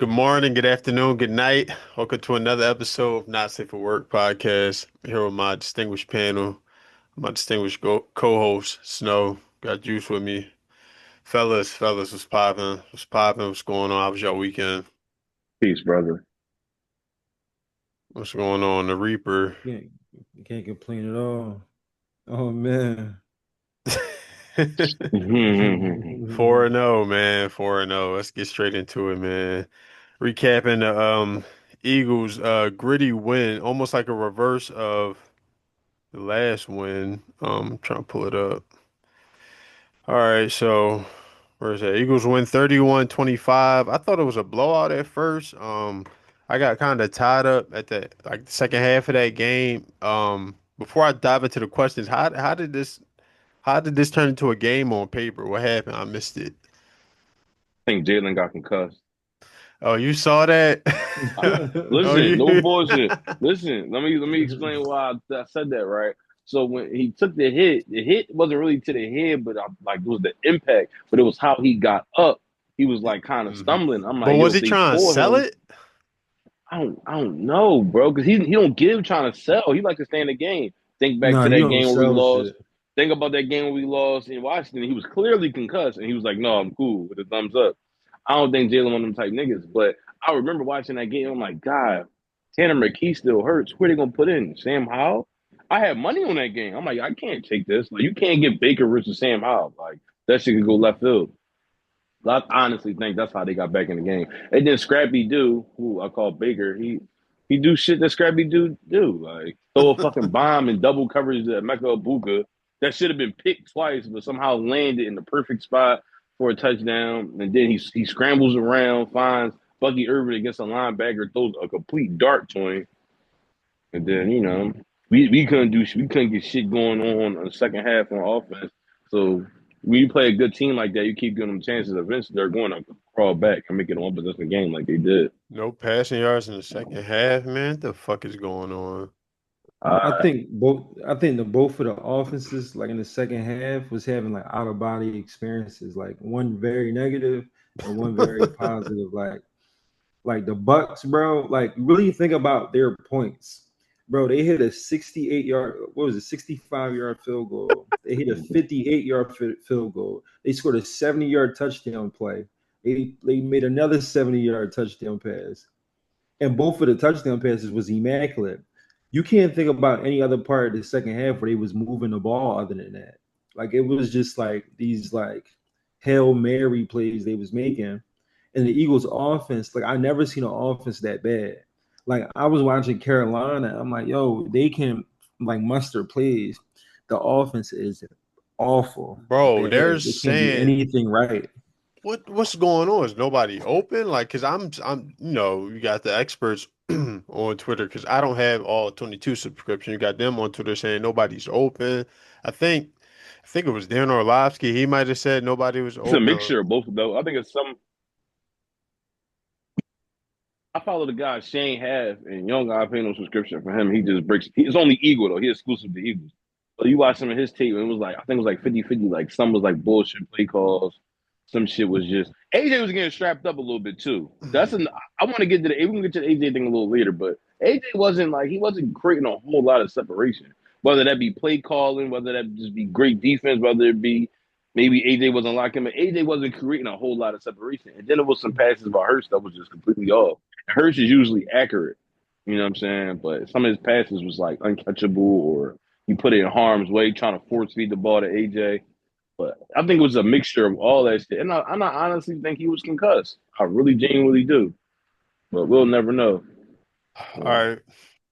Good morning, good afternoon, good night. Welcome to another episode of Not Safe for Work podcast. I'm here with my distinguished panel, my distinguished co-host, Snow. Got Juice with me. Fellas, what's popping? What's popping? What's going on? How was your weekend? Peace, brother. What's going on? The Reaper. Can't you can't complain at all. Oh man. 4-0, man. 4-0. Let's get straight into it, man. Recapping the Eagles gritty win, almost like a reverse of the last win. Trying to pull it up. All right, so where's that? Eagles win 31-25. I thought it was a blowout at first. I got kind of tied up at the second half of that game. Before I dive into the questions, how did this turn into a game on paper? What happened? I missed it. I think Jalen got concussed. Oh, you saw that? Oh, Listen, no you. bullshit. Listen, let me explain why I said that, right? So when he took the hit wasn't really to the head, but like it was the impact, but it was how he got up. He was like kind of Mhm. stumbling. I'm But like, yo, was if he they trying to score sell him, it? I don't know, bro, because he don't give trying to sell. He like to stay in the game. Think back Nah, to you that don't game where we sell lost. shit. Think about that game where we lost in Washington. He was clearly concussed, and he was like, "No, I'm cool," with a thumbs up. I don't think Jalen one of them type niggas, but I remember watching that game. I'm like, God, Tanner McKee still hurts. Who are they gonna put in? Sam Howell? I had money on that game. I'm like, I can't take this. Like, you can't get Baker versus Sam Howell. Like, that shit could go left field. I honestly think that's how they got back in the game. And then Scrappy Doo, who I call Baker, he do shit that Scrappy Doo do. Like throw a fucking bomb and double coverage at Mecca Ibuka. That should have been picked twice, but somehow landed in the perfect spot for a touchdown. And then he scrambles around, finds Bucky Irvin against a linebacker, throws a complete dart to him. And then, we couldn't we couldn't get shit going on the second half on offense. So when you play a good team like that, you keep giving them chances. Eventually, they're going to crawl back and make it a one possession game like they did. No passing yards in the second half, man. The fuck is going on? Uh, I think the both of the offenses, like in the second half, was having like out of body experiences. Like one very negative and one very positive. Like the Bucks, bro. Like really think about their points. Bro, they hit a 68 yard, what was it, 65-yard field goal. They hit a 58-yard field goal. They scored a 70-yard touchdown play. They made another 70-yard touchdown pass. And both of the touchdown passes was immaculate. You can't think about any other part of the second half where they was moving the ball other than that. Like it was just like these like Hail Mary plays they was making. And the Eagles offense, like I never seen an offense that bad. Like I was watching Carolina, I'm like, yo, they can like muster plays. The offense is awful, Bro, bad. they're They can't do saying anything right. what's going on? Is nobody open? Like, cause I'm you got the experts on Twitter because I don't have all 22 subscription. You got them on Twitter saying nobody's open. I think I think it was Dan Orlovsky. He might have said nobody was it's a open. mixture of both of those. I think it's some. I follow the guy Shane Half and Young. I pay no subscription for him. He just breaks. He's only Eagle though. He exclusive to Eagles. So you watch some of his tape, and it was like I think it was like 50-50. Like some was like bullshit play calls. Some shit was just AJ was getting strapped up a little bit too. That's an. I want to get to the. We can get to the AJ thing a little later, but AJ wasn't like he wasn't creating a whole lot of separation. Whether that be play calling, whether that just be great defense, whether it be maybe AJ wasn't locking, but AJ wasn't creating a whole lot of separation. And then there was some passes by Hurst that was just completely off. Hurst is usually accurate, you know what I'm saying? But some of his passes was like uncatchable or he put it in harm's way trying to force feed the ball to AJ. But I think it was a mixture of all that shit. And I honestly think he was concussed. I really genuinely do. But we'll never know. All right,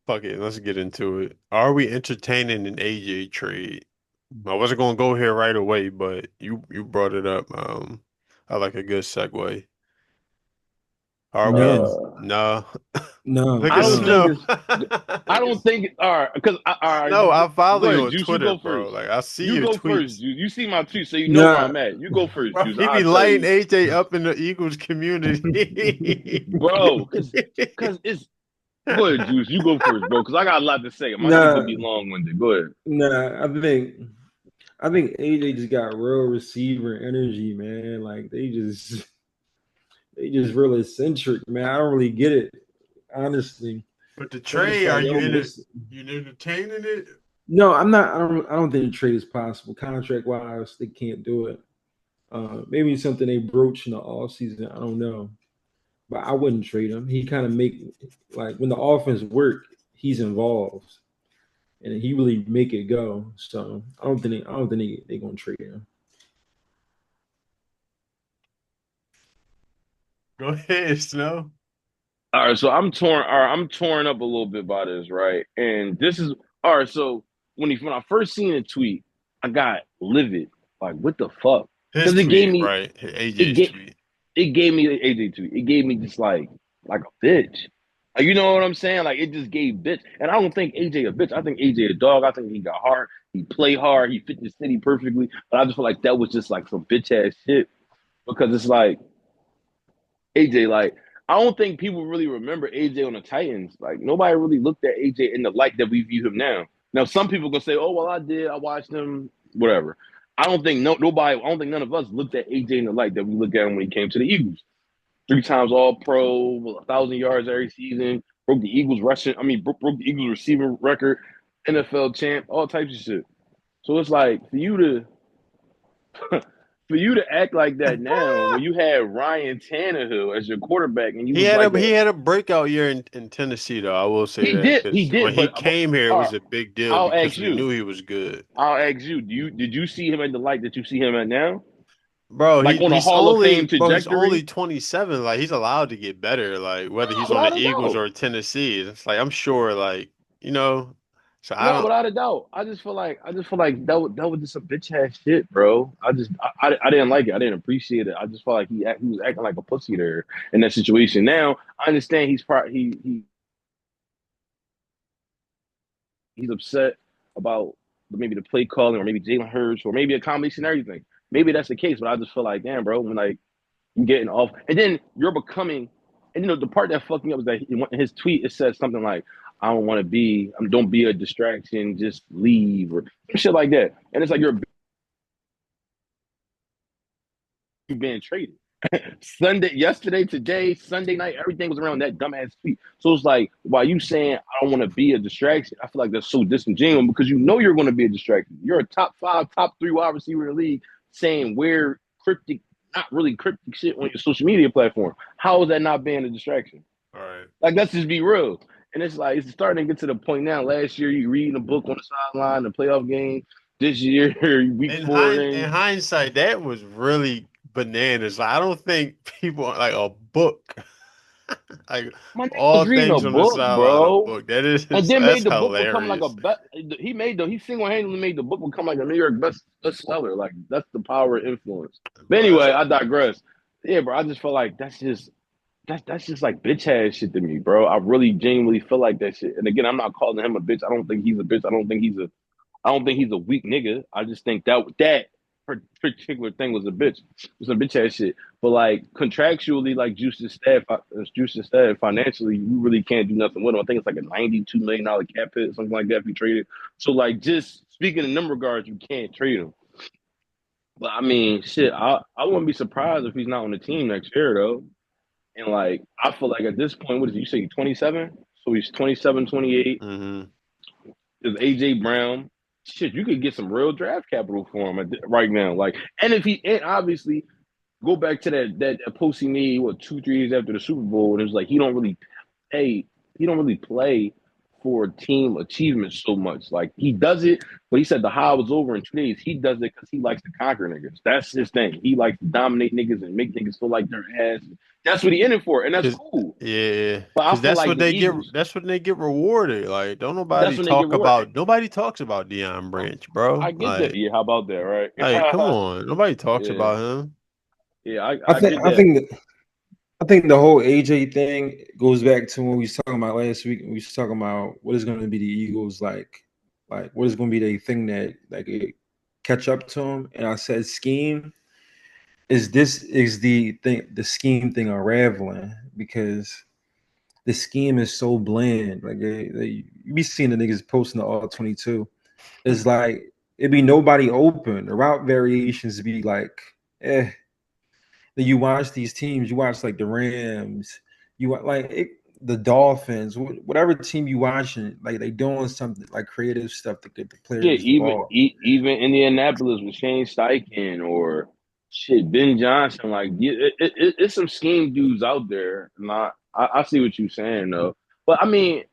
fuck it. Let's get into it. Are we entertaining an AJ trade? I wasn't gonna go here right away, but you brought it up. I like a good segue. Are we in? No, Uh, No. no, Look I at don't no. think Snow. it's. I don't think. All right, because all right, No, I follow go you ahead, on Juice. You Twitter, go bro. first. Like I see You your go first, tweets. Juice. You see my tweet, so you know where Nah. I'm at. You go first, Bro, Juice. he be I'll tell lighting you, AJ up in the Eagles community. bro. Because it's. Go ahead, Juice. You go first, bro. Because I got a lot to say. My shit could Nah, be long winded. Go ahead. nah. I think AJ just got real receiver energy, man. Like they just they just real eccentric, man. I don't really get it, honestly. But the I'm just trade, like, are yo, you in it? listen. You entertaining it? No, I'm not. I don't think the trade is possible. Contract wise, they can't do it. Maybe something they broach in the off season. I don't know, but I wouldn't trade him. He kind of make like when the offense work, he's involved, and he really make it go. So I don't think they gonna trade him. Go ahead, Snow. All right, so I'm torn. All right, I'm torn up a little bit by this, right? And this is all right. So when I first seen a tweet, I got livid. Like, what the fuck? His Because it gave tweet, me right? it AJ's gave tweet. it gave me the AJ tweet. It gave me just like a bitch. Like, you know what I'm saying? Like, it just gave bitch. And I don't think AJ a bitch. I think AJ a dog. I think he got heart. He play hard. He fit the city perfectly. But I just feel like that was just like some bitch ass shit because it's like AJ, like, I don't think people really remember AJ on the Titans. Like, nobody really looked at AJ in the light that we view him now. Now, some people gonna say, "Oh, well, I did. I watched him. Whatever." I don't think nobody. I don't think none of us looked at AJ in the light that we look at him when he came to the Eagles. 3 times All Pro, 1,000 yards every season. Broke the Eagles rushing. I mean, broke the Eagles receiving record. NFL champ. All types of shit. So it's like for you to act like that now when you had Ryan Tannehill as your quarterback and you He was had like a a he had a breakout year in Tennessee, though. I will say that he because when did, he but came here, it all was right, a big deal I'll because ask we you. knew he was good. I'll ask you. Did you see him at the light that you see him at now? Bro, Like on a he's Hall of only Fame bro, he's only trajectory? 27. Like he's allowed to get better. Like whether No, he's on the without a Eagles doubt. or Tennessee, it's like I'm sure, like you know. So I No, don't. without a doubt. I just feel like that was just some bitch ass shit, bro. I didn't like it. I didn't appreciate it. I just felt like he was acting like a pussy there in that situation. Now I understand he's upset about maybe the play calling or maybe Jalen Hurts or maybe a combination of everything. Maybe that's the case, but I just feel like, damn, bro, when like you getting off, and then you're becoming, and the part that fucked me up was that in his tweet it says something like, "I don't want to be, don't be a distraction, just leave," or some shit like that, and it's like you're being traded. Yesterday, today, Sunday night, everything was around that dumbass tweet. So it's like, while you saying I don't want to be a distraction, I feel like that's so disingenuous because you know you're going to be a distraction. You're a top 5, top 3 wide receiver in the league saying weird, cryptic, not really cryptic shit on your social media platform. How is that not being a distraction? All right. Like, let's just be real. And it's like, it's starting to get to the point now. Last year, you reading a book on the sideline, the playoff game. This year, week 4 In game. hindsight, that was really bananas. Like I don't think people like a book, like My nigga all was reading a things on the book, sideline. A bro. book that And is then that's made the book become like a hilarious. best. He single handedly made the book become like a New York bestseller. Like, that's the power of influence. But Bro, that's anyway, I crazy. digress. Yeah, bro. I just feel like that's just like bitch ass shit to me, bro. I really genuinely feel like that shit. And again, I'm not calling him a bitch. I don't think he's a bitch. I don't think he's a weak nigga. I just think that particular thing was a bitch. It was some bitch ass shit. But like contractually, like Juice said, financially, you really can't do nothing with him. I think it's like a $92 million cap hit, something like that, if you trade it. So like, just speaking in them regards, you can't trade him. But I mean, shit, I wouldn't be surprised if he's not on the team next year though. And like, I feel like at this point, what did you say, 27? So he's 27, 28. Mm-hmm. There's AJ Brown. Shit, you could get some real draft capital for him right now. Like, and obviously go back to that post he made 2, 3 years after the Super Bowl, and it was like play he don't really play for team achievement so much. Like, he does it, but he said the high was over in 2 days. He does it because he likes to conquer niggas. That's his thing. He likes to dominate niggas and make niggas feel like they're ass. That's what he in it for, and that's Cause cool. yeah, But I cause feel that's like what the they get. Eagles, That's what they get rewarded. Like, don't that's nobody when they get talk rewarded. about. Nobody talks about Deion Branch, I bro. get that. Yeah, how about that, right? Come on, nobody talks Yeah, about him. yeah, I I think get I that. think I think the whole AJ thing goes back to when we was talking about last week. We was talking about what is going to be the Eagles like what is going to be the thing that like it catch up to them. And I said scheme is the thing, the scheme thing unraveling because the scheme is so bland. Like you be seeing the niggas posting the all 22. It's like it be nobody open. The route variations be like, eh. you watch these teams, you watch like the Rams, you watch the Dolphins, whatever team you watching, like they doing something like creative stuff to get the Shit, players the even ball. even Indianapolis with Shane Steichen or shit Ben Johnson, like it's some scheme dudes out there. I see what you're saying though, but I mean,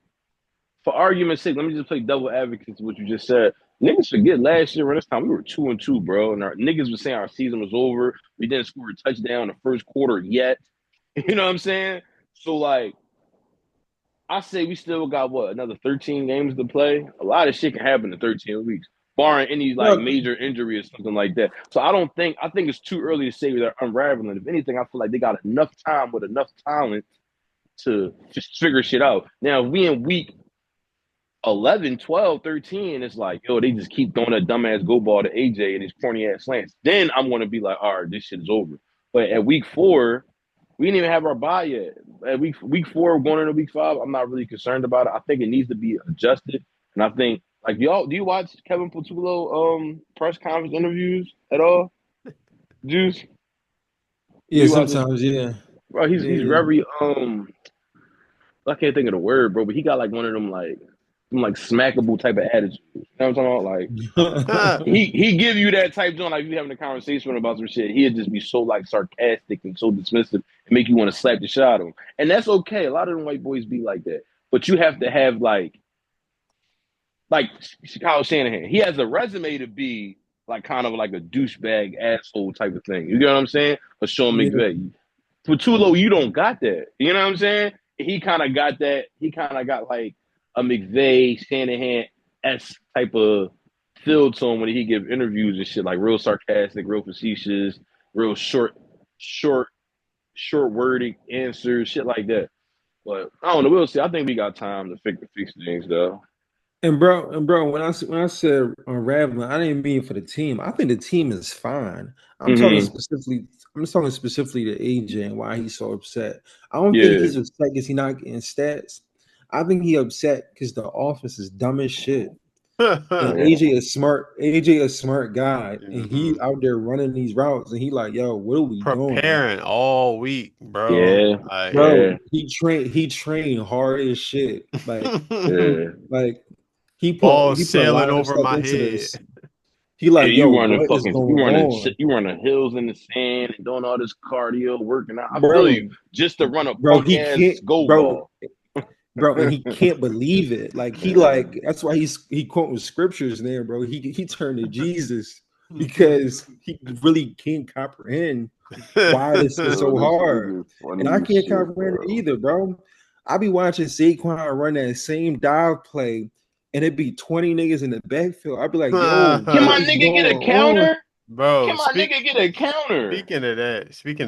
for argument's sake, let me just play double advocate to what you just said. Niggas forget last year around this time we were 2-2, bro, and our niggas was saying our season was over. We didn't score a touchdown in the first quarter yet. You know what I'm saying? So like, I say we still got what, another 13 games to play. A lot of shit can happen in 13 weeks, barring any like Look, major injury or something like that. So I think it's too early to say they're unraveling. If anything, I feel like they got enough time with enough talent to just figure shit out. Now, if we in week 11, 12, 13, it's like, yo, they just keep throwing that dumbass go ball to AJ and his corny ass slants. Then I'm going to be like, all right, this shit is over. But at week 4, we didn't even have our bye yet. At week 4, going into week 5, I'm not really concerned about it. I think it needs to be adjusted. And I think, like, y'all, do you watch Kevin Patullo press conference interviews at all? Juice? Do yeah, you watch this? sometimes, yeah. Bro, he's Yeah. very I can't think of the word, bro, but he got like one of them like smackable type of attitude. You know what I'm talking about? Like he give you that type of like you having a conversation about some shit. He'd just be so like sarcastic and so dismissive and make you want to slap the shit out of him. And that's okay. A lot of them white boys be like that. But you have to have like Kyle Shanahan. He has a resume to be like kind of like a douchebag asshole type of thing. You get what I'm saying? Or Sean Yeah. McVay. For Tulo, you don't got that. You know what I'm saying? He kind of got that. He kind of got like a McVay, Shanahan s type of feel to him when he give interviews and shit, like real sarcastic, real facetious, real short, short worded answers, shit like that. But I don't know. We'll see. I think we got time to fix things though. And bro, when I said unraveling, I didn't mean for the team. I think the team is fine. I'm talking Mm-hmm. specifically. I'm just talking specifically to AJ and why he's so upset. I don't think Yeah. he's upset because he's not getting stats. I think he upset because the offense is dumb as shit. And Yeah. AJ a smart guy, and he Mhm. out there running these routes, and he like, yo, what are we doing, Preparing all week, bro. Yeah. Like, Yeah. bro? He trained hard as shit, Yeah. like ball he put a sailing lot of over stuff my into head. this. He Yeah, like, you yo, running what is fucking, going on, you running hills in the sand and doing all this cardio, working out. I feel you, bro? just to run a Bro, punk he ass can't, go bro, ball. and he can't believe it. Like he Yeah. like that's why he quoting scriptures there, bro. He turned to Jesus because he really can't comprehend why this is Yo, so this hard, nigga is and I funny as can't shit, comprehend it bro. either, bro. I be watching Saquon run that same dive play, and it be 20 niggas in the backfield. I'd be like, yo, Can what my is nigga going get a on, counter? Bro, Can my nigga get a counter? speaking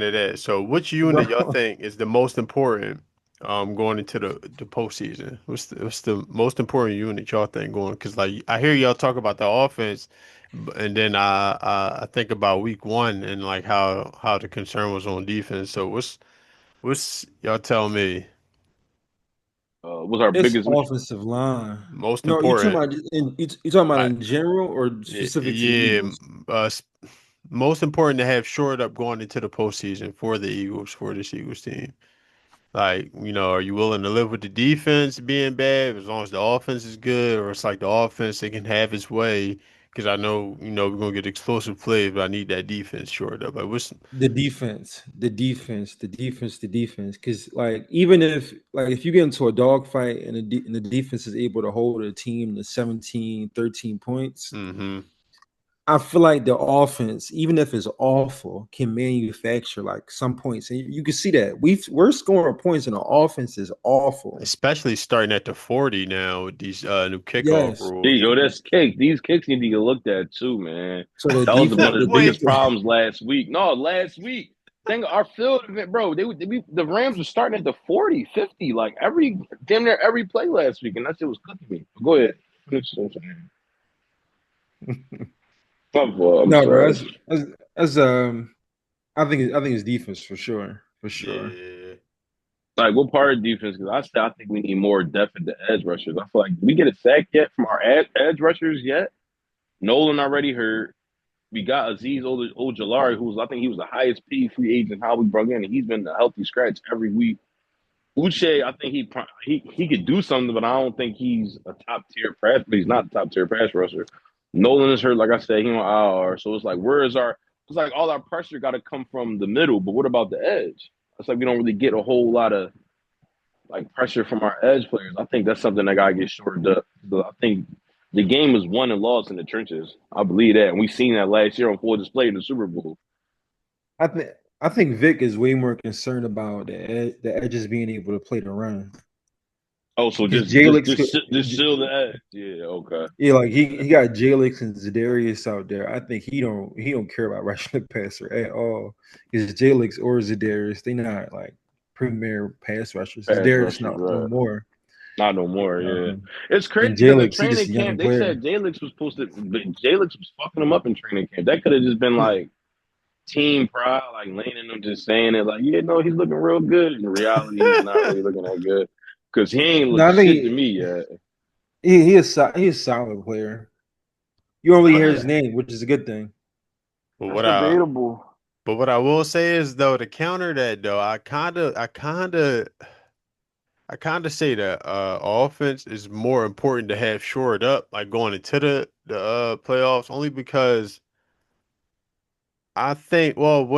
of that, so which unit y'all bro? think is the most important going into the postseason? What's the most important unit y'all think going? Because like I hear y'all talk about the offense, and then I think about week 1 and like how the concern was on defense. So what's y'all tell me Was our It's biggest issue? offensive line. most No, you talking important? about you talking about Like in general or specific to the yeah, Eagles? most important to have shored up going into the postseason for the Eagles for this Eagles team. Like, are you willing to live with the defense being bad as long as the offense is good, or it's like the offense it can have its way? Because I know, we're gonna get explosive plays, but I need that defense shored up. Like, what's The defense. Because like even if you get into a dogfight and the defense is able to hold a team to 17, 13 points, mm-hmm. I feel like the offense, even if it's awful, can manufacture like some points, and you can see that we're scoring points, and the offense is awful. Especially starting at the 40 now with these new kickoff Yes, Hey, rules. yo, that's cake. These kicks need to get looked at too, man. so the That was one defense, of the the biggest Wait, defense, problems last week. No, last week. Think our field event, bro. The Rams were starting at the 40, 50, like damn near every play last week, and that shit was cooking me. Go ahead. Finish what I'm saying. My fault. I'm no, bro, sorry. that's I think it's defense for sure, for sure. yeah. Like, what part of defense? Because I think we need more depth at the edge rushers. I feel like, did we get a sack yet from our edge rushers yet? Nolan already hurt. we got Aziz Ojulari, I think he was the highest paid free agent how we brought in, and he's been a healthy scratch every week. Uche, I think he could do something, but I don't think he's a top tier pass. But he's not a top tier pass rusher. Nolan is hurt, like I said, he on IR. So it's like, where is our? It's like all our pressure got to come from the middle. But what about the edge? It's like we don't really get a whole lot of like pressure from our edge players. I think that's something that got to get shortened up. So I think the game is won and lost in the trenches. I believe that, and we've seen that last year on full display in the Super Bowl. I think I think Vic is way more concerned about the edges being able to play the run. Oh, so Because just seal the edge. Yeah, okay. yeah, like he got Jalix and Zadarius out there. I think he don't care about rushing the passer at all. Because Jalix or Zadarius, they not like premier pass rushers. Pass Zadarius rushers, not no right? more. Not no more. Yeah, Um, it's and crazy because in Jalix, he just training a young camp they said player. Jalix was supposed to, but Jalix was fucking him up in training camp. That could have just been like team pride, like Lane and them just saying it, like, yeah, no, he's looking real good. In reality, he's not really looking that good because he ain't No, looked I shit to think me yet. he is a solid player. You don't really hear his name, which is a good thing. But That's what I debatable. but what I will say is though to counter that though, I kind of say that offense is more important to have shored up like going into the playoffs only because I think, well,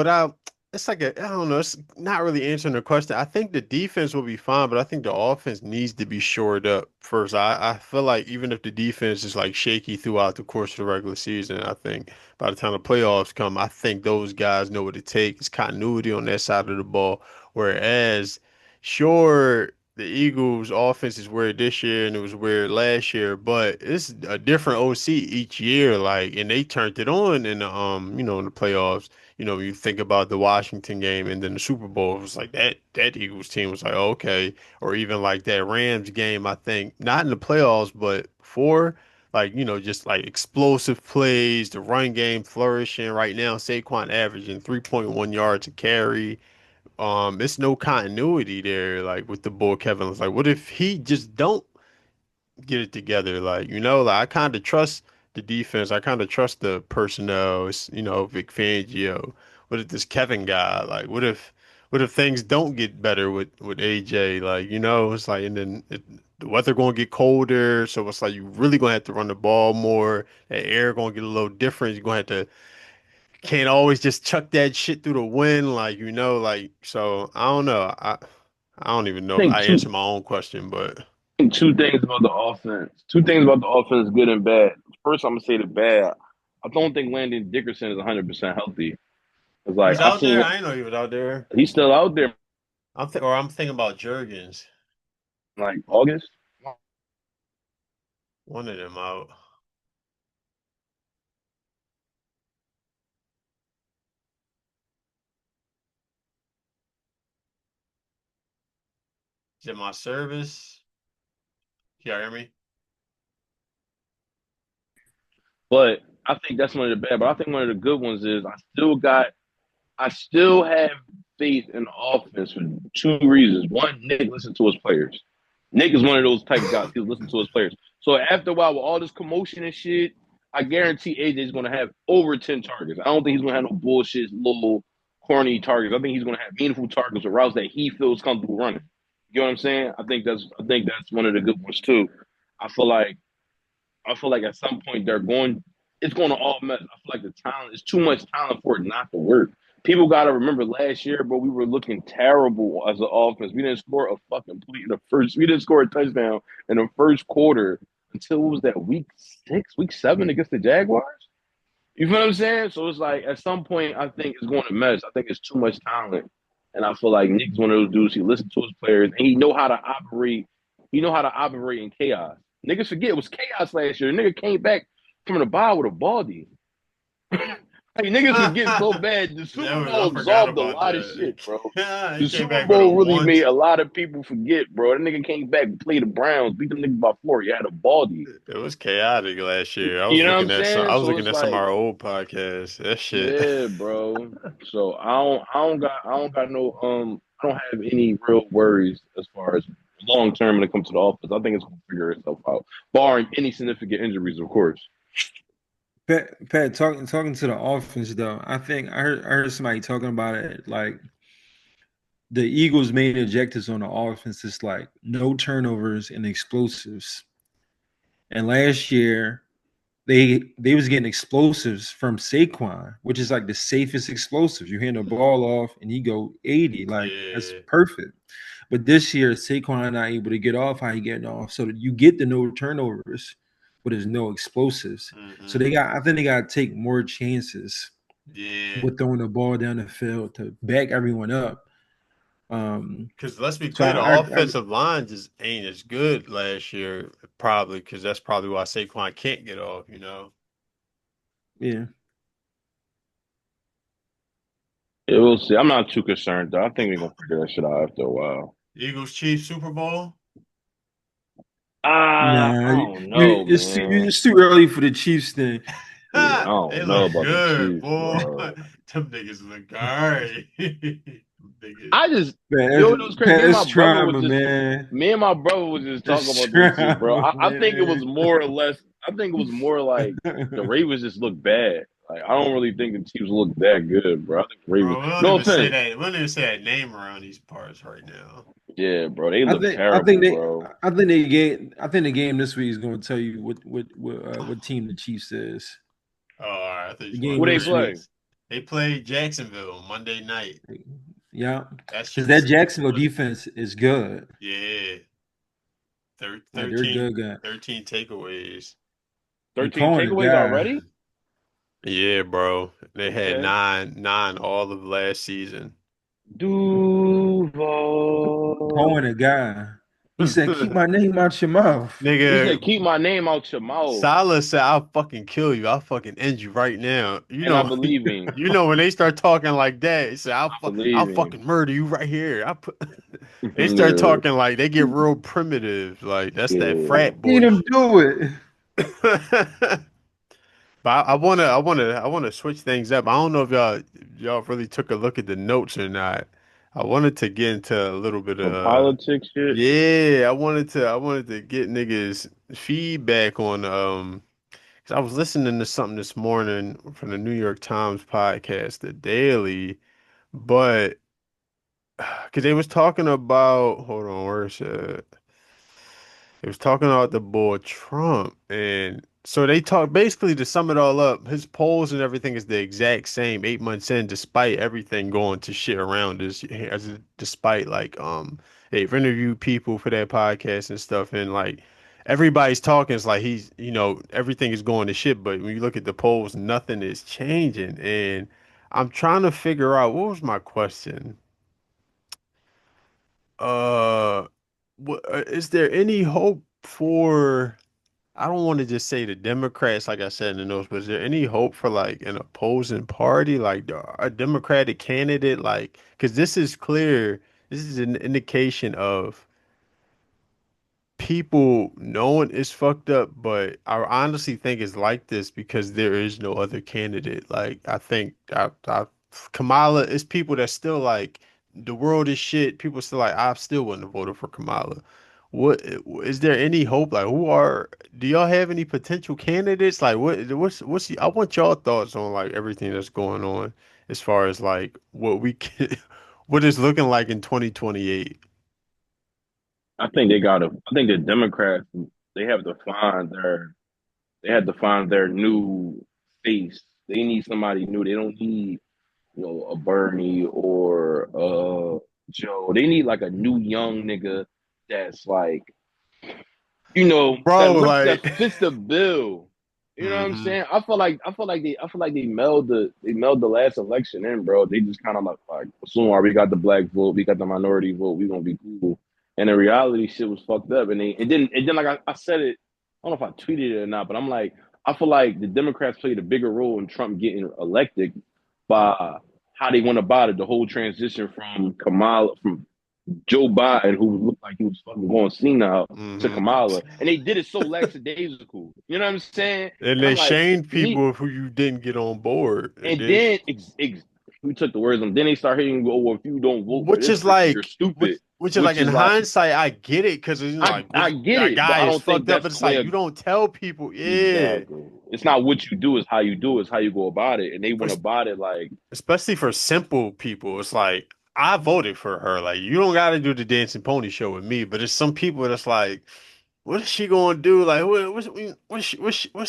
it's like I don't know, it's not really answering the question. I think the defense will be fine, but I think the offense needs to be shored up first. I feel like even if the defense is like shaky throughout the course of the regular season, I think by the time the playoffs come, I think those guys know what it takes. It's continuity on that side of the ball. Whereas, sure, the Eagles' offense is weird this year and it was weird last year, but it's a different OC each year. Like, and they turned it on in the in the playoffs. When you think about the Washington game and then the Super Bowl, it was like that Eagles team was like, oh, okay, or even like that Rams game. I think not in the playoffs, but before, like just like explosive plays, the run game flourishing. Right now, Saquon averaging 3.1 yards a carry. It's no continuity there, like with the bull Kevin. It's like, what if he just don't get it together? Like I kind of trust the defense. I kind of trust the personnel. It's Vic Fangio. What if this Kevin guy? Like, what if things don't get better with AJ? Like, it's like, and then the weather gonna get colder, so it's like you really gonna have to run the ball more. That air gonna get a little different. You're gonna have to can't always just chuck that shit through the wind, like so. I don't know. I don't even know I if think I answered my own question, but. two things about the offense. Two things about the offense, good and bad. First, I'm gonna say the bad. I don't think Landon Dickerson is 100% healthy. It's He like was I out there. seen I didn't know he was out there. he's still out there I'm thinking about Jurgens. like August. One of them out. Is it my service? Can you hear me? But I think that's one of the bad. But I think one of the good ones is I still have faith in the offense for two reasons. One, Nick listens to his players. Nick is one of those type of guys. He'll listen to his players. So after a while, with all this commotion and shit, I guarantee AJ is going to have over 10 targets. I don't think he's going to have no bullshit, little corny targets. I think he's going to have meaningful targets with routes that he feels comfortable running. You know what I'm saying? I think that's one of the good ones too. I feel like I feel like at some point it's going to all mess. I feel like the talent is too much talent for it not to work. People got to remember last year, but we were looking terrible as an offense. We didn't score a fucking point in the first. We didn't score a touchdown in the first quarter until what was that week 7 against the Jaguars? You feel what I'm saying? So it's like at some point, I think it's going to mess. I think it's too much talent, and I feel like Nick's one of those dudes. He listens to his players, and he know how to operate. He know how to operate in chaos. Niggas forget it was chaos last year. The nigga came back from the bye with a baldy. Like niggas forget so bad. The Super I Bowl forgot absolved a about lot of that. shit, bro. He The came Super back with a Bowl really made want. a lot of people forget, bro. That nigga came back and played the Browns, beat them niggas by 4. He had a baldy. It was chaotic last year. I was You know what I'm looking at some. I saying? was So looking it's at some of like, our old podcasts. That shit. yeah, bro. So I don't have any real worries as far as long term when it comes to the offense. I think it's gonna figure itself out, barring any significant injuries, of course. Pat, talking to the offense though. I heard somebody talking about it. Like the Eagles' main objectives on the offense is like no turnovers and explosives. And last year they was getting explosives from Saquon, which is like the safest explosives. You hand the ball off and he go 80, like that's Yeah. perfect. But this year Saquon not able to get off how he getting off, so that you get the no turnovers, but there's no explosives. So Hmm. I think they got to take more chances Yeah. with throwing the ball down the field to back everyone up. Because let's be So clear, the offensive line just ain't as good last year, probably because that's probably why Saquon can't get off, you know. yeah, Yeah, we'll see. I'm not too concerned though. I think we're gonna figure that shit out after a while. Eagles Chiefs Super Bowl. I nah, don't know, man. it's too early for the Chiefs thing. Yeah, I They don't know look about the good, Chiefs, boy. bro. Them niggas look alright. Niggas. I just, Man, you know what was crazy? that's trauma, man. Me and my brother was just talking That's about this shit, bro. trauma, I think it was man. more or less. I think it was more like the Ravens just look bad. Like I don't really think the Chiefs look that good, bro. I think the Ravens. Bro, we don't No even say offense. that. We don't even say that name around these parts right now. Yeah, bro. They I look think I think terrible, they bro. I think the game this week is going to tell you what team the Chiefs is. Oh, all right. I thought you The was going game Who to they this week, play? Ravens. They played Jacksonville Monday night. yeah, That because shit that was Jacksonville defense is good. yeah. Thir Like they're 13, good, guy. 13 takeaways. And 13 Cohen, a takeaways guy, already? Yeah, bro. They had Okay. nine all of last season. Duval. Cohen, a guy. He said, "Keep my name out your mouth." He Nigga, said, "Keep my name out your mouth," Salah said, "I'll fucking kill you. I'll fucking end you right now." and I believe him. You know when they start talking like that, he said, I I'll believe him." fucking murder you right here." I put, they start Yeah, talking like they get real primitive, like that's that yeah. frat Seen boy him shit. do it. But I wanna switch things up. I don't know if y'all really took a look at the notes or not. I wanted to get into a little bit Some of politics shit. yeah, I wanted to get niggas feedback on 'cause I was listening to something this morning from the New York Times podcast, The Daily, but because they was talking about hold on, where's it? He was talking about the boy Trump, and so they talk basically to sum it all up. His polls and everything is the exact same 8 months in, despite everything going to shit around us. Despite like they've interviewed people for that podcast and stuff, and like everybody's talking. It's like he's everything is going to shit, but when you look at the polls, nothing is changing. And I'm trying to figure out what was my question. Uh, is there any hope for? I don't want to just say the Democrats, like I said in the notes, but is there any hope for like an opposing party, like a Democratic candidate, like because this is clear, this is an indication of people knowing it's fucked up, but I honestly think it's like this because there is no other candidate. Like I think Kamala is people that still like the world is shit. People still like I still wouldn't have voted for Kamala. What is there any hope? Like do y'all have any potential candidates? Like I want y'all thoughts on like everything that's going on as far as like what we can what it's looking like in 2028. I think they got to. I think the Democrats they have to find their. They had to find their new face. They need somebody new. They don't need a Bernie or Joe. They need like a new young nigga that's like Bro, that like fits the bill. You know what I'm hmm saying? I feel like they meld the last election in, bro. They just kind of like assume, all right, we got the black vote, we got the minority vote, we gonna be cool. And in reality, shit was fucked up. And then like I said it, I don't know if I tweeted it or not, but I'm like, I feel like the Democrats played a bigger role in Trump getting elected by how they went about it, the whole transition from Kamala, from Joe Biden, who looked like he was fucking going senile, to hmm Kamala, and they did it so lackadaisical. You know what I'm saying? And And they I'm like, shamed he, people who you didn't get on board. And and then then we took the words, and then they start hitting, "Oh, well, if you don't vote for which this is person, you're like stupid." which is like which in is like hindsight, I get it because I like I which get that it, but guy I is don't think fucked up, that's but it's the way like of you don't tell people, yeah. exactly. It's not what you do, it's how you do, it's how you go about it. And they went about it like, Especially for simple people. It's like I voted for her. Like you don't got to do the dancing pony show with me, but it's some people that's like, what is she gonna do? Like what's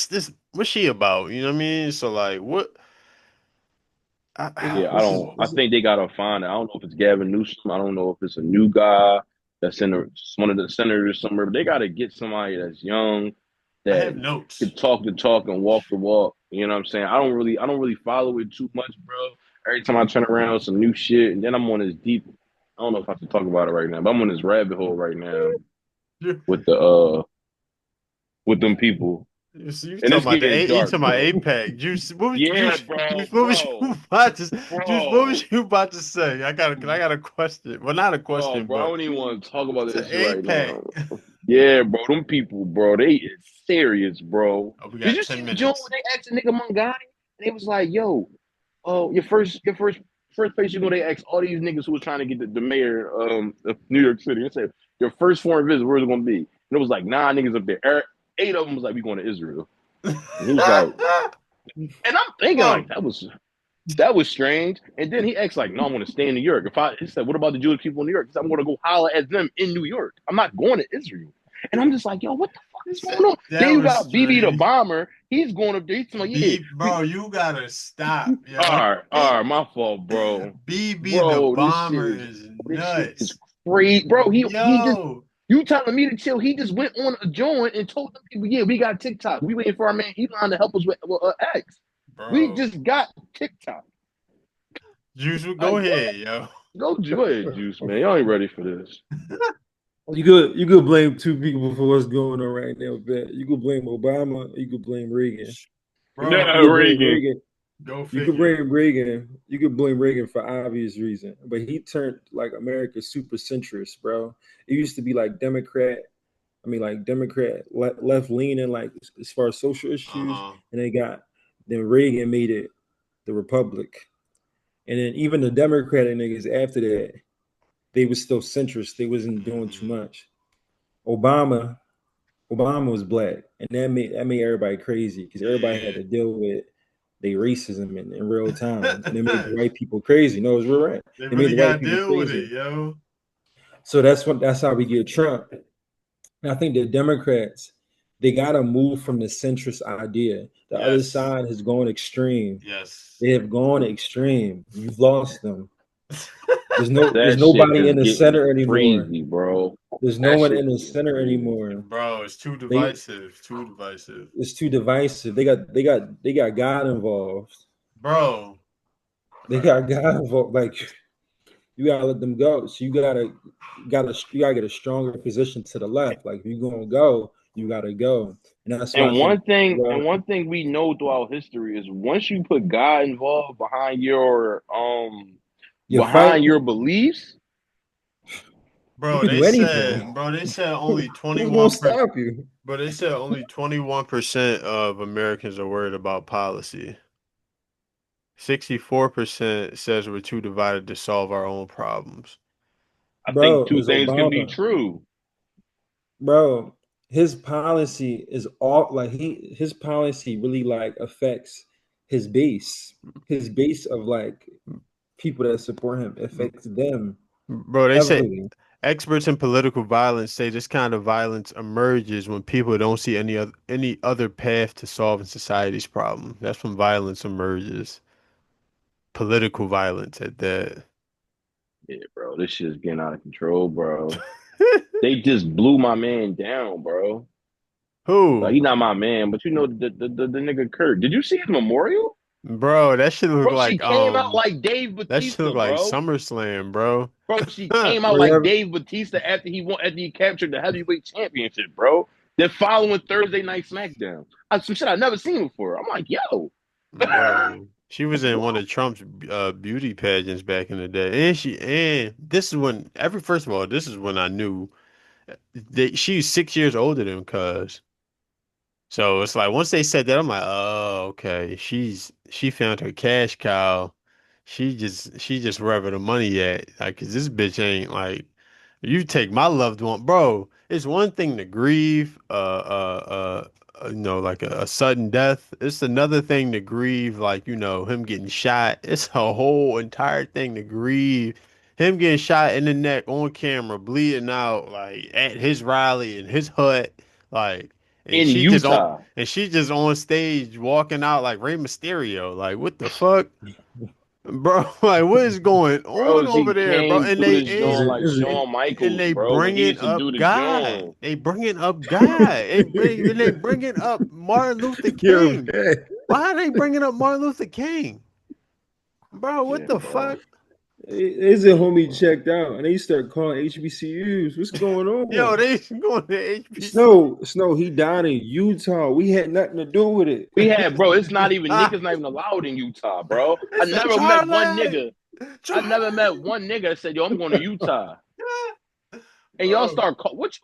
this? What's she about? You know what I mean? So like what? It's, yeah, I it's, don't. just- I it's think they gotta find it. I don't know if it's Gavin Newsom. I don't know if it's a new guy that's in one of the senators somewhere. But they gotta get somebody that's young, I that have notes. can talk the talk and walk the walk. You know what I'm saying? I don't really follow it too much, bro. Every time I turn around, some new shit, and then I'm on this deep. I don't know if I should talk about it right now, but I'm on this rabbit hole right now You with the with them people, you and talking it's about getting you dark, talking about bro. APEC. Yeah, bro, What was you bro, about to what bro. was you about to say? I got a question. Well, not a Oh, question, bro, I but don't even want to talk about it's an this shit right APEC. now. Yeah, bro, them people, bro, they is serious, bro. Oh, we Did got you see 10 the joint minutes. where they asked a nigga Mangani? And they was like, yo, oh, first place you go, they asked all these niggas who was trying to get the mayor of New York City. They said, your first foreign visit, where's it gonna be? And it was like 9 niggas up there. Eight of them was like, we going to Israel. And he was like, and I'm thinking like Bro, that was strange. And then he acts like, no, I want to stay in New York. He said, what about the Jewish people in New York? He said, I'm going to go holler at them in New York. I'm not going to Israel. And I'm just like, yo, what the fuck is going on? Then that you was got BB the strange. bomber. He's going up there. He's like, yeah, Bro, you gotta stop, yo. all right, my fault, bro. BB the Bro, bomber is this shit is nuts. crazy, bro. He just Yo, you telling me to chill. He just went on a joint and told them people, yeah, we got TikTok. We waiting for our man Elon to help us with X. We bro. just got TikTok. Juice, go Like what? ahead, yo. Go ahead, Juice, man. Y'all ain't ready for this. you could blame two people for what's going on right now, bet. You could blame Obama, or you could blame Reagan. Yeah, Bro, You could blame Reagan. Reagan. go You could figure. blame Reagan. You could blame Reagan for obvious reason, but he turned like America super centrist, bro. It used to be like Democrat. I mean, like Democrat left leaning, like as far as social issues, Uh-huh. and then Reagan made it the Republic, and then even the Democratic niggas after that, they was still centrist. They wasn't doing too Mhm. much. Obama, Obama was black, and that made everybody crazy because everybody had Yeah. to deal with their racism in real time, and it made the white people crazy. No, it's real right. They It made really the white gotta people deal with it, crazy. yo. So that's how we get Trump. And I think the Democrats they gotta move from the centrist idea. The other Yes. side has gone extreme. Yes. They have gone extreme. You've lost them. There's That shit nobody is in the getting center anymore. crazy, bro. There's no That one shit in is the getting center crazy. anymore. Bro, it's too They divisive. Too divisive. it's too divisive. They got God involved. Bro. They got God involved. Like you gotta let them go. So you gotta get a stronger position to the left. Like if you're gonna go, you gotta go. And that's why I think And well, one thing we know throughout history is once you put God involved your fight, behind your beliefs, you could do anything. They said only Who's gonna 21%, stop you? but they said only 21% of Americans are worried about policy. 64% says we're too divided to solve our own problems. I think Bro, two it's things can be Obama. true. Bro, his policy is all like his policy really like affects his base. His base of like people that support him affects them Bro, they say heavily. experts in political violence say this kind of violence emerges when people don't see any other path to solving society's problem. That's when violence emerges. Political violence at that. Yeah, bro, this shit is getting out of control, bro. They just blew my man down, bro. Like Who? he's not my man, but you know the nigga Kurt. Did you see his memorial? Bro, Bro, she came out like Dave that shit look Batista, like bro. SummerSlam, bro. Bro, she came out Bro, like yeah, Dave Batista after he captured the heavyweight championship, bro. Then following Thursday night SmackDown. Some shit I never seen before. I'm like, yo, Bro. She was in one of Trump's beauty pageants back in the day. And this is when first of all, this is when I knew that she's 6 years older than cuz. So it's like once they said that, I'm like, oh, okay. She found her cash cow. She just wherever the money at. Like, 'cause this bitch ain't like You take my loved one, bro. It's one thing to grieve, like a sudden death. It's another thing to grieve, like, him getting shot. It's a whole entire thing to grieve. Him getting shot in the neck on camera, bleeding out, like at his rally in his hut, like, and In she just on, Utah. and she just on stage walking out like Rey Mysterio. Like, what the fuck? Bro, like what is going on Bro, over she there, bro? came And through they this Is and joint it? like Is it? and Shawn and Michaels, they bro, when he bringing used to up do the God. joint. They bringing up God. They bringing up Martin Luther Yo, King. Pat, Why are they bringing up Martin Luther King, bro? What Yeah, the bro. fuck? is it homie checked out? And they start calling HBCUs. What's going Yo, on? they going to HBC. Snow, he died in Utah. We had nothing to do with it. We had, bro, it's not even Ah, niggas not even allowed in Utah, bro. I it's a never met one Charlie. nigga. I Charlie. never met one nigga that said, yo, I'm going to Utah. And y'all Bro, start call what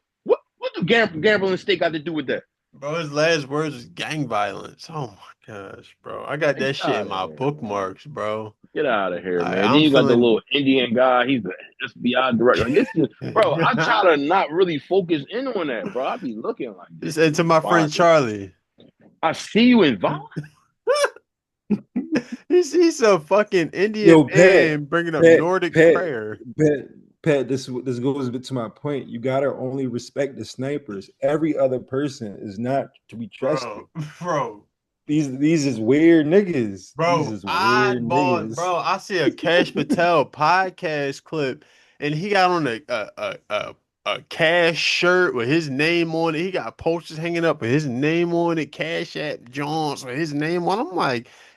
do gambling state got to do with that? bro, his last words was gang violence. Oh my gosh, bro. I got Like, that get shit out in of my here, man. bookmarks, bro. Get out of here, man. Then I'm you got the feeling. little Indian guy. He's the FBI director. Like, bro, I try to not really focus in on that, bro. I be looking like He this said dude to my friend Vine. Charlie, I see you in Vine. he's a fucking Indian Yo, man bringing up Pat, Nordic Pat, prayer. Pat, Pat. This goes to my point. You gotta only respect the snipers. Every other person is not to be trusted. Bro, bro, These is weird niggas. These bro. is weird niggas. I see a Cash Patel podcast clip, and he got on a Cash shirt with his name on it. He got posters hanging up with his name on it, Cash App Jones with his name on.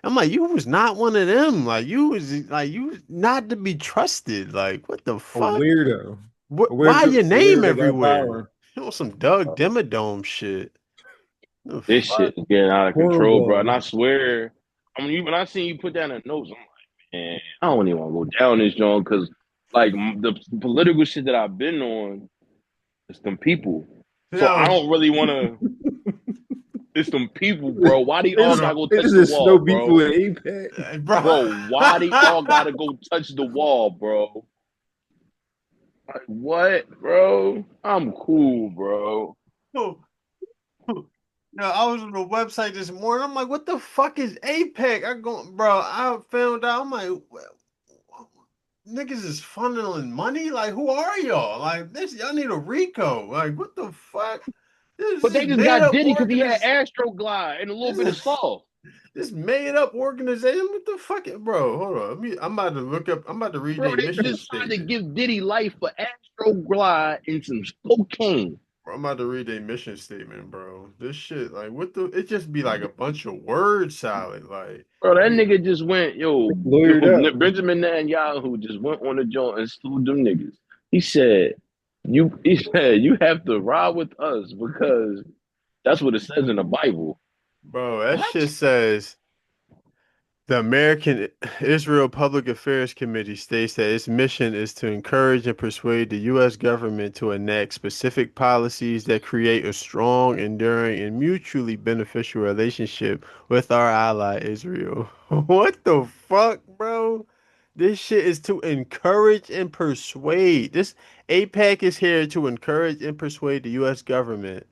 I'm like, you was not one of them. You was not to be trusted. Like, what the A fuck? weirdo. What? A Why weirdo. your A name weirdo that got everywhere? power. You know some Doug Dimmadome shit. The This fuck? shit is getting out of control, bro. And Cornball. I swear, when I seen you put down the notes, I'm like, man, I don't even want to go down this joint because, like, the political shit that I've been on, it's them people. So I Yo, don't really want to. It's them people, bro. Why they all This gotta bro, go touch this the is Snow wall, Beefy bro? with APAC. bro. Bro, why they all gotta go touch the wall, bro? Like, what, bro? I'm cool, bro. No, I was on the website this morning. I'm like, what the fuck is APEC? Bro, I found out. I'm like, niggas is funneling money? Like, who are y'all? Like, y'all need a Rico. Like, what the fuck? This But is they just made got up Diddy because he had organization. Astroglide and a little This bit of is sauce. this made up organization. What the fuck, bro? Hold on. I'm about to look up. I'm about to read Bro, their they mission just tried to statement. give Diddy life for Astroglide and some cocaine. Bro, I'm about to read their mission statement, bro. This shit, like, what the? It just be like a bunch of word salad. Like, Bro, that you, nigga just went, Lawyered up. Benjamin Netanyahu just went on the joint and sued them niggas. He said, you have to ride with us because that's what it says in the Bible. bro, that What? shit says. The American Israel Public Affairs Committee states that its mission is to encourage and persuade the U.S. government to enact specific policies that create a strong, enduring, and mutually beneficial relationship with our ally Israel. What the fuck, bro? This shit is to encourage and persuade. This APAC is here to encourage and persuade the U.S. government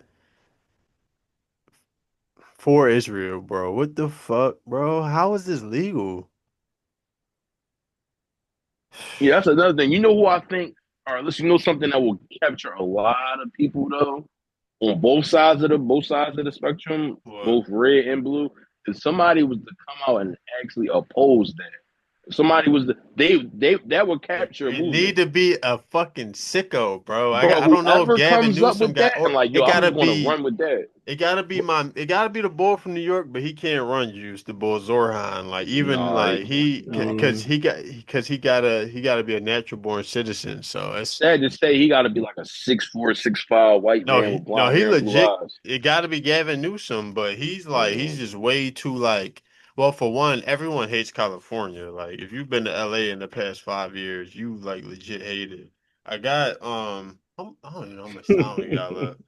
for Israel, bro. What the fuck, bro? How is this legal? Yeah, that's another thing. You know who I think, all right, let's something that will capture a lot of people though, on both sides of the spectrum, What? both red and blue. If somebody was to come out and actually oppose that, if somebody was to, they that would capture a It movement. need to be a fucking sicko, bro. Bro, I don't know if whoever Gavin comes up Newsom with got that and or like, yo, I'm just gonna run with that. it gotta be the boy from New York, but he can't run juice, the boy Zorhan. Like even No, like he no. because he gotta be a natural born citizen. So it's Sad to say he gotta be like a 6'4", 6'5" white no man with no blonde he hair and blue legit eyes. it gotta be Gavin Newsom, but he's Mm. just way too like well for one, everyone hates California. Like if you've been to LA in the past 5 years, you like legit hate it. I don't even know how much time we got left.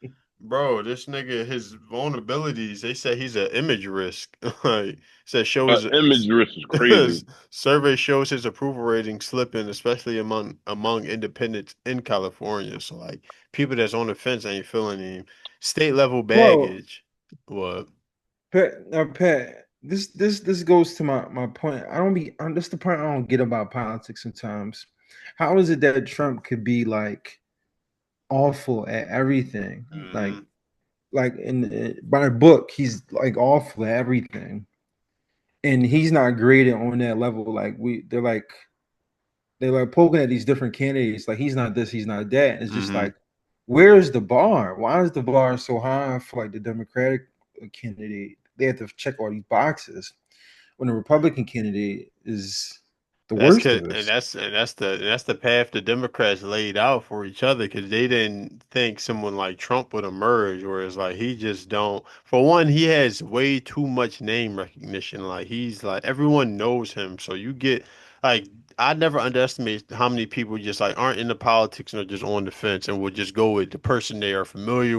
Bro, this nigga, his vulnerabilities, they said he's an image risk. Like, said Image risk is crazy. survey shows his approval rating slipping, especially among independents in California. So like people that's on the fence ain't feeling him. State level Bro, baggage. What? Pat, this goes to my point. I don't be that's the point I don't get about politics sometimes. How is it that Trump could be like awful at everything? Hmm. Like in by the book, he's like awful at everything, and he's not graded on that level. Like they're like poking at these different candidates. Like he's not this, he's not that. It's just Hmm. like, where's the bar? Why is the bar so high for like the Democratic candidate? They have to check all these boxes when the Republican candidate is the That's worst 'cause, of and us. that's the path the Democrats laid out for each other because they didn't think someone like Trump would emerge, whereas like he just don't. For one, he has way too much name recognition. Like he's like everyone knows him, so you get like I never underestimate how many people just like aren't into politics and are just on the fence and will just go with the person they are familiar